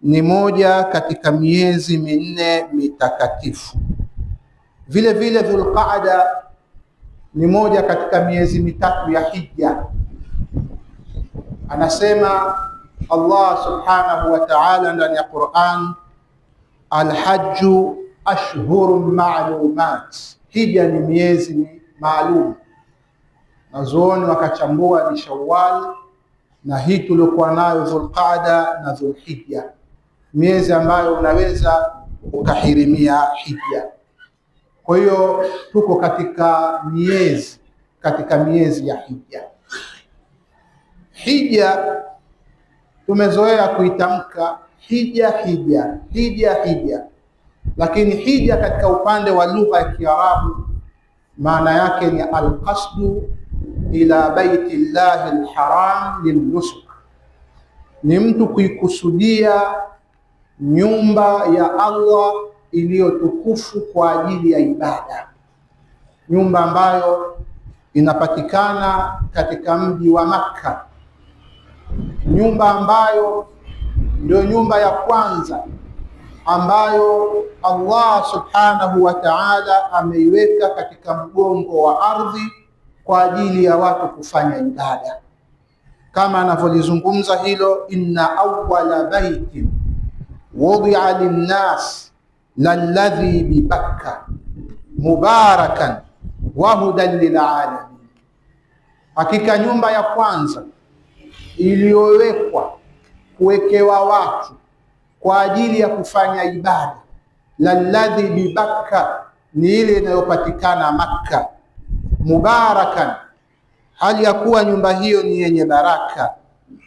ni moja katika miezi minne mitakatifu. Vile vile Dhulqaada ni moja katika miezi mitatu ya Hija. Anasema Allah subhanahu wa ta'ala ndani ya Qur'an, alhajju ashhurun ma'lumat, Hija ni miezi maalum. Nazuoni wakachambua ni Shawwal na hii tuliokuwa nayo Dhulqaada na Dhulhijja, miezi ambayo unaweza ukahirimia hija. Kwa hiyo tuko katika miezi ya hija. Hija tumezoea kuitamka hija, lakini hija katika upande wa lugha ya Kiarabu maana yake ni alqasdu ila baiti llahi alharam lilnusuk, ni mtu kuikusudia nyumba ya Allah iliyotukufu kwa ajili ya ibada, nyumba ambayo inapatikana katika mji wa Makka, nyumba ambayo ndio nyumba ya kwanza ambayo Allah subhanahu wa ta'ala ameiweka katika mgongo wa ardhi kwa ajili ya watu kufanya ibada, kama anavyolizungumza hilo, inna awwala baitin wudi'a linnas lalladhi bibakka mubarakan wa hudan lilalamin, hakika nyumba ya kwanza iliyowekwa kuwekewa watu kwa ajili ya kufanya ibada, lalladhi bibakka, ni ile inayopatikana Makka, mubarakan, hali ya kuwa nyumba hiyo ni yenye baraka,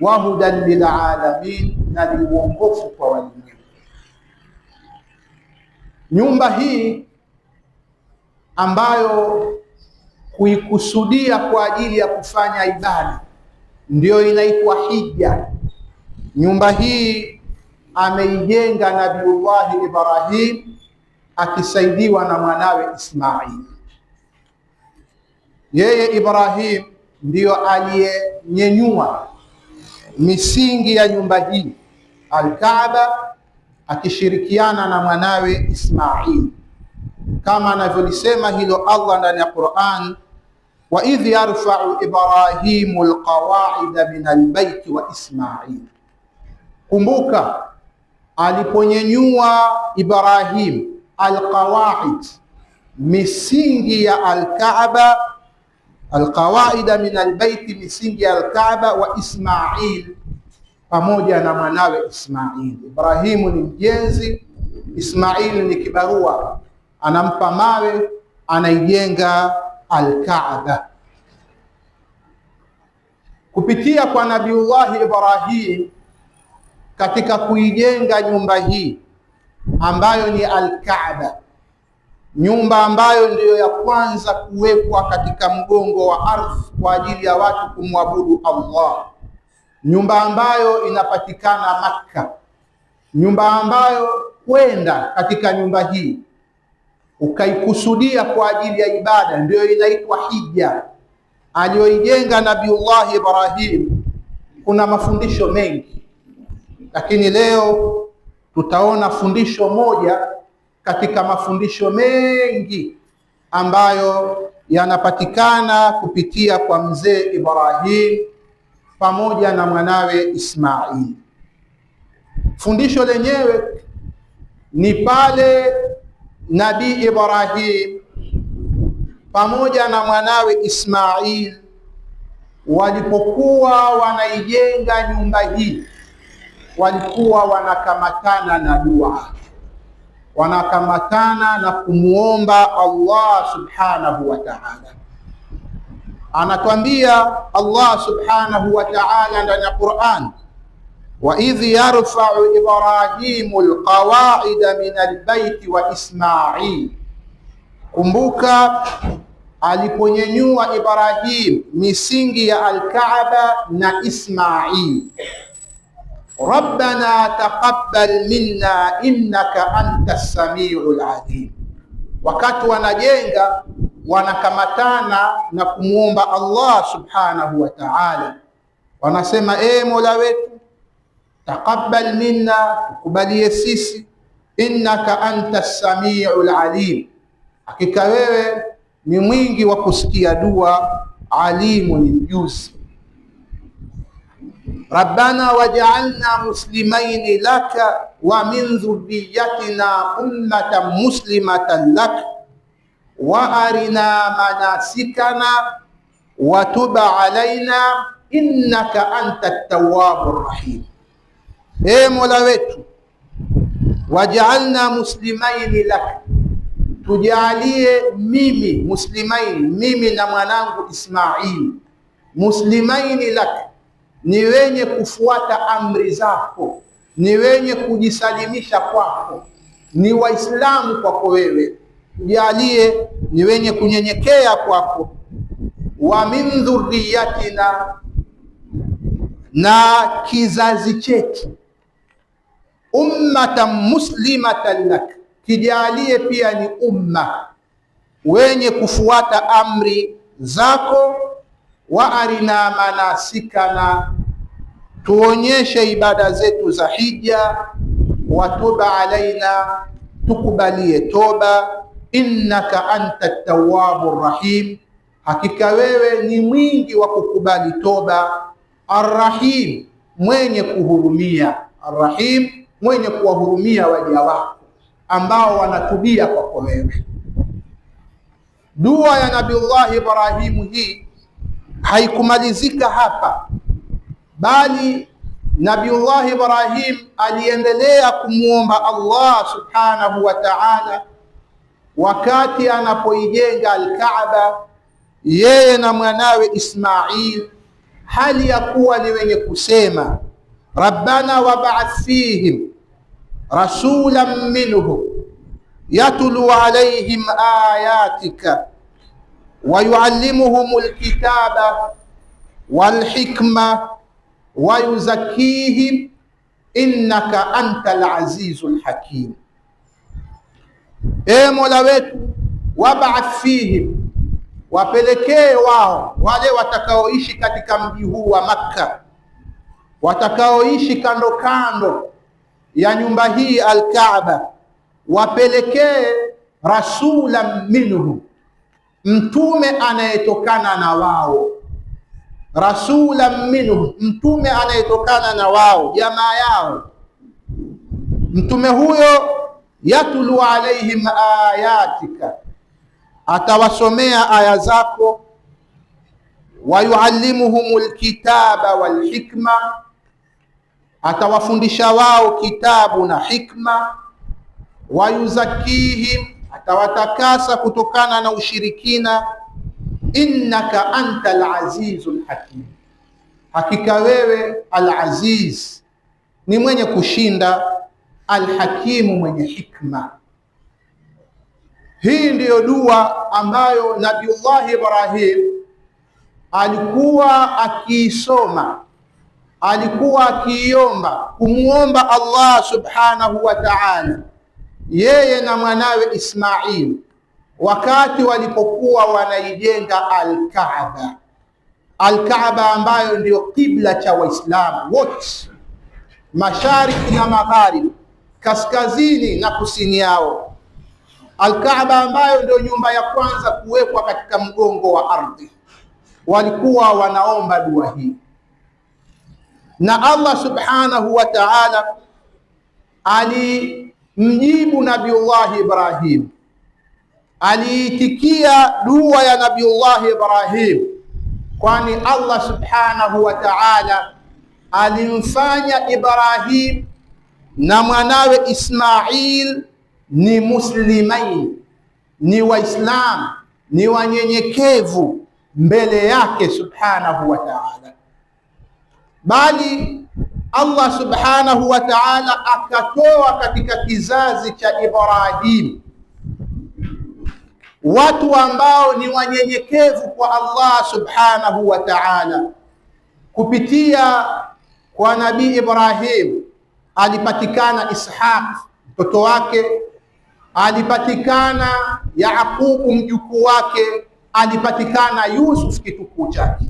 wa hudan lilalamin, na ni uongofu kwa walimwengu. Nyumba hii ambayo kuikusudia kwa ajili ya kufanya ibada ndio inaitwa hija. Nyumba hii ameijenga Nabiullahi Ibrahim akisaidiwa na mwanawe Ismail. Yeye Ibrahim ndiyo aliyenyenyua misingi ya nyumba hii Al-Kaaba akishirikiana na mwanawe Ismail, kama anavyolisema hilo Allah ndani ya Qur'an, wa idh yarfa'u Ibrahimu alqawa'ida min albayti wa Ismail. Kumbuka aliponyenyua Ibrahim alqawa'id, misingi ya Al-Kaaba, alqawaida min albayti, misingi ya Al-Kaaba, wa Ismail, pamoja na mwanawe Ismail. Ibrahimu ni mjenzi, Ismail ni kibarua, anampa mawe, anaijenga Al-Kaaba. Kupitia kwa Nabiullahi Ibrahim katika kuijenga nyumba hii ambayo ni Al-Kaaba, nyumba ambayo ndiyo ya kwanza kuwekwa katika mgongo wa ardhi kwa ajili ya watu kumwabudu Allah, nyumba ambayo inapatikana Makka, nyumba ambayo kwenda katika nyumba hii ukaikusudia kwa ajili ya ibada ndio inaitwa hija, aliyoijenga Nabiullahi Ibrahim. Kuna mafundisho mengi, lakini leo tutaona fundisho moja katika mafundisho mengi ambayo yanapatikana kupitia kwa mzee Ibrahim pamoja na mwanawe Ismail. Fundisho lenyewe ni pale Nabii Ibrahim pamoja na mwanawe Ismail walipokuwa wanaijenga nyumba hii, walikuwa wanakamatana na dua, wanakamatana na kumuomba Allah subhanahu wa ta'ala. Anatuambia Allah subhanahu wa ta'ala ndani ya Qur'an, wa idh yarfa'u Ibrahimu alqawa'ida min albayti wa Ismail. Kumbuka aliponyenyua Ibrahim misingi ya Al-Kaaba na Ismail. Rabbana taqabbal minna innaka antas samiul alim. Wakati wanajenga wanakamatana na kumuomba Allah subhanahu wa ta'ala, wanasema Mola wetu taqabbal minna, tukubalie sisi, innaka anta samiul alim, hakika wewe ni mwingi wa kusikia dua, alimu ni mjuzi. Rabbana waj'alna muslimaini laka wa min dhurriyyatina ummatan muslimatan lak wa arina manasikana wa tub alaina innaka antat tawwabur rahim. Mola wetu, waj'alna muslimaini lak, tujalie mimi muslimaini, mimi na mwanangu Ismail, muslimaini lak, ni wenye kufuata amri zako, ni wenye kujisalimisha kwako, ni waislamu kwako wewe, tujalie ni wenye kunyenyekea kwako. Wa min dhurriyatina, na kizazi chetu, ummatan muslimatan lak, kijalie pia ni umma wenye kufuata amri zako. Wa arina manasikana, tuonyeshe ibada zetu za hija. Wa tuba alaina, tukubalie toba. Innaka anta tawwabur rahim, hakika wewe ni mwingi wa kukubali toba. Arrahim, mwenye kuhurumia. Arrahim, mwenye kuwahurumia waja wako ambao wanatubia kwako wewe. Dua ya Nabiullah Ibrahimu hii haikumalizika hapa, bali Nabiullah Ibrahim aliendelea kumuomba Allah subhanahu wa ta'ala wakati anapoijenga al-Kaaba, yeye na mwanawe Ismail, hali ya kuwa ni wenye kusema rabbana wab'ath fihim rasulan minhum yatlu alayhim ayatika wa yuallimuhumul kitaba wal hikma wa yuzakkihim innaka antal azizul hakim. Mola wetu, wab'ath fihim, wapelekee wao wale watakaoishi katika mji huu wa Makka, watakaoishi kando kando ya nyumba hii al-Kaaba, wapelekee rasulan minhum, mtume anayetokana na wao. Rasulan minhum, mtume anayetokana na wao, jamaa yao. Mtume huyo yatlu alaihim ayatika, atawasomea aya zako. Wa yuallimuhumul kitaba wal hikma, atawafundisha wao kitabu na hikma. Wa yuzakkihim, atawatakasa kutokana na ushirikina. Innaka antal azizul hakim, hakika wewe al-aziz ni mwenye kushinda, al-hakimu mwenye hikma. Hii ndiyo dua ambayo Nabiullah Ibrahim alikuwa akiisoma, alikuwa akiiomba, kumuomba Allah subhanahu wa ta'ala, yeye na mwanawe Ismail, wakati walipokuwa wanaijenga al-Kaaba. Al-Kaaba ambayo ndio kibla cha Waislamu wote, mashariki na magharibi, kaskazini na kusini yao. Al-Kaaba ambayo ndio nyumba ya kwanza kuwekwa katika mgongo wa ardhi. Walikuwa wanaomba dua hii, na Allah subhanahu wa ta'ala alimjibu Nabiullah Ibrahim, aliitikia dua ya Nabiullah Ibrahim, kwani Allah subhanahu wa ta'ala alimfanya Ibrahim na mwanawe Ismail ni muslimain, ni waislamu, ni wanyenyekevu mbele yake subhanahu wa ta'ala. Bali Allah subhanahu wa ta'ala akatoa katika kizazi cha Ibrahim watu ambao ni wanyenyekevu kwa Allah subhanahu wa ta'ala. Kupitia kwa Nabii Ibrahim alipatikana Ishaq mtoto wake, alipatikana Yaqubu mjukuu wake, alipatikana Yusuf kitukuu chake.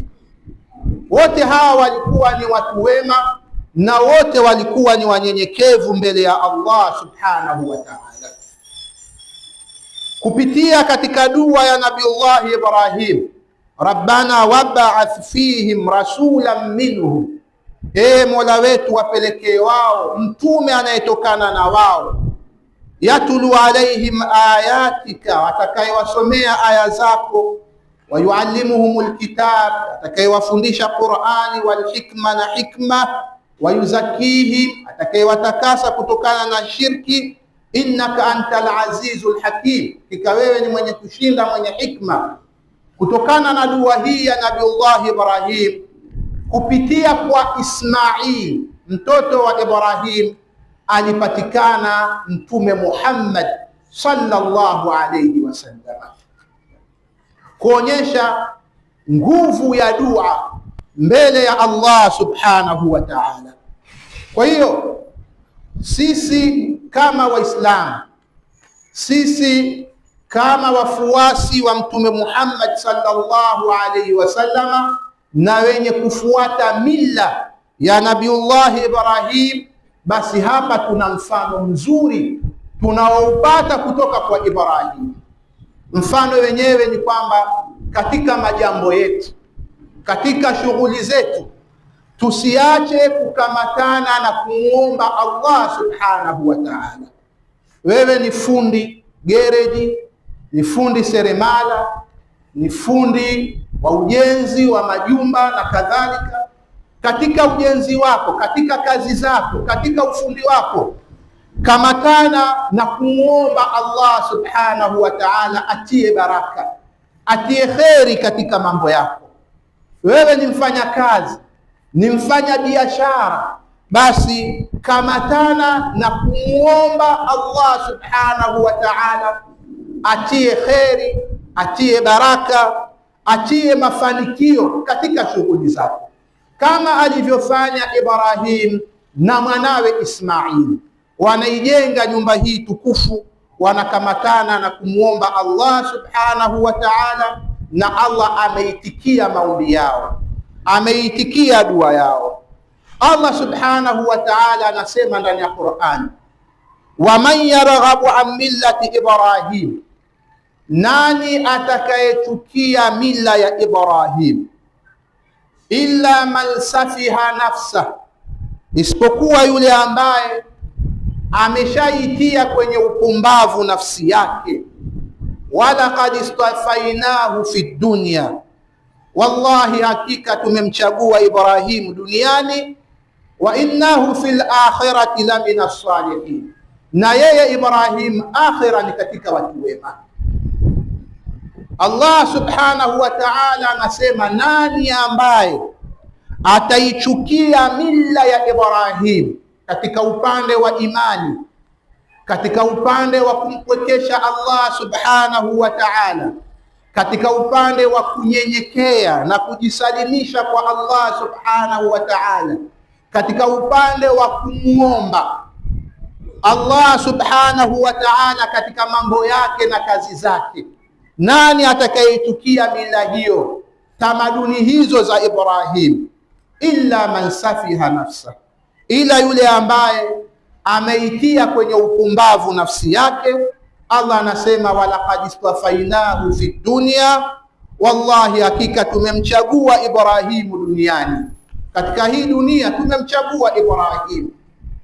Wote hawa walikuwa ni watu wema, na wote walikuwa ni wanyenyekevu mbele ya Allah subhanahu wa ta'ala. Kupitia katika dua ya Nabiullah Ibrahim, Rabbana wab'ath fihim rasulan minhum, Mola wetu wapelekee wao mtume anayetokana na wao, yatulu alaihim ayatika, atakayewasomea aya zako, wayuallimuhumul kitab, atakayewafundisha Qur'ani, wal hikma, na hikma, wayuzakihim, atakayewatakasa kutokana na shirki, innaka antal azizul hakim, kika wewe ni mwenye kushinda mwenye hikma. Kutokana na dua hii ya Nabiullah Ibrahim kupitia kwa Ismail mtoto wa Ibrahim alipatikana Mtume Muhammad sallallahu alayhi wasallam, kuonyesha nguvu ya dua mbele ya Allah subhanahu wa ta'ala. Kwa hiyo sisi kama Waislamu, sisi kama wafuasi wa Mtume Muhammad sallallahu alayhi wasallam na wenye kufuata mila ya Nabiullah Ibrahim, basi hapa tuna mfano mzuri tunaoupata kutoka kwa Ibrahim. Mfano wenyewe ni kwamba katika majambo yetu, katika shughuli zetu, tusiache kukamatana na kuomba Allah subhanahu wa ta'ala. Wewe ni fundi gereji, ni fundi seremala, ni fundi wa ujenzi wa majumba na kadhalika. Katika ujenzi wako, katika kazi zako, katika ufundi wako, kamatana na kuomba Allah subhanahu wa ta'ala atie baraka, atie kheri katika mambo yako. Wewe ni mfanya kazi, ni mfanya biashara, basi kamatana na kuomba Allah subhanahu wa ta'ala atie kheri, atie baraka, atie mafanikio katika shughuli zako, kama alivyofanya Ibrahim na mwanawe Ismail. Wanaijenga nyumba hii tukufu, wanakamatana na kumuomba Allah subhanahu wa ta'ala, na Allah ameitikia maombi yao, ameitikia dua yao. Allah subhanahu wa ta'ala anasema ndani ya Qur'an, waman yarghabu an millati Ibrahim, nani atakayechukia mila ya Ibrahim, illa man safiha nafsa, isipokuwa yule ambaye ameshaitia kwenye upumbavu nafsi yake. Walaqad istafainahu fi dunya, wallahi hakika tumemchagua Ibrahim duniani, wa innahu fil akhirati lamina salihin, na yeye Ibrahim akhira ni katika watu wema. Allah subhanahu wa ta'ala anasema, nani ambaye ataichukia mila ya Ibrahim katika upande wa imani, katika upande wa kumpwekesha Allah subhanahu wa ta'ala, katika upande wa kunyenyekea na kujisalimisha kwa Allah subhanahu wa ta'ala, katika upande wa kumuomba Allah subhanahu wa ta'ala katika mambo yake na kazi zake. Nani atakayechukia mila hiyo, tamaduni hizo za Ibrahim? Illa man safiha nafsa, ila yule ambaye ameitia kwenye upumbavu nafsi yake. Allah anasema, walaqad istafainahu fi dunya, wallahi hakika tumemchagua Ibrahimu duniani. Katika hii dunia tumemchagua Ibrahim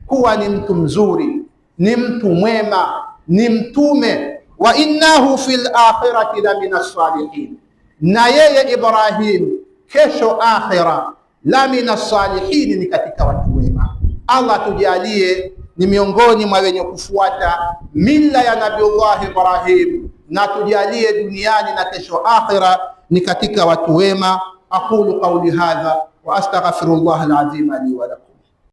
kuwa ni mtu mzuri, ni mtu mwema, ni mtume. Wa innahu fil akhirati la minas salihin, na yeye Ibrahim kesho akhira la minas salihin, ni katika watu wema. Allah tujalie ni miongoni mwa wenye kufuata mila ya Nabiullah Ibrahim, na tujalie duniani na kesho akhira ni katika watu wema. Aqulu qawli hadha wa astaghfirullah alazim li wa lakum.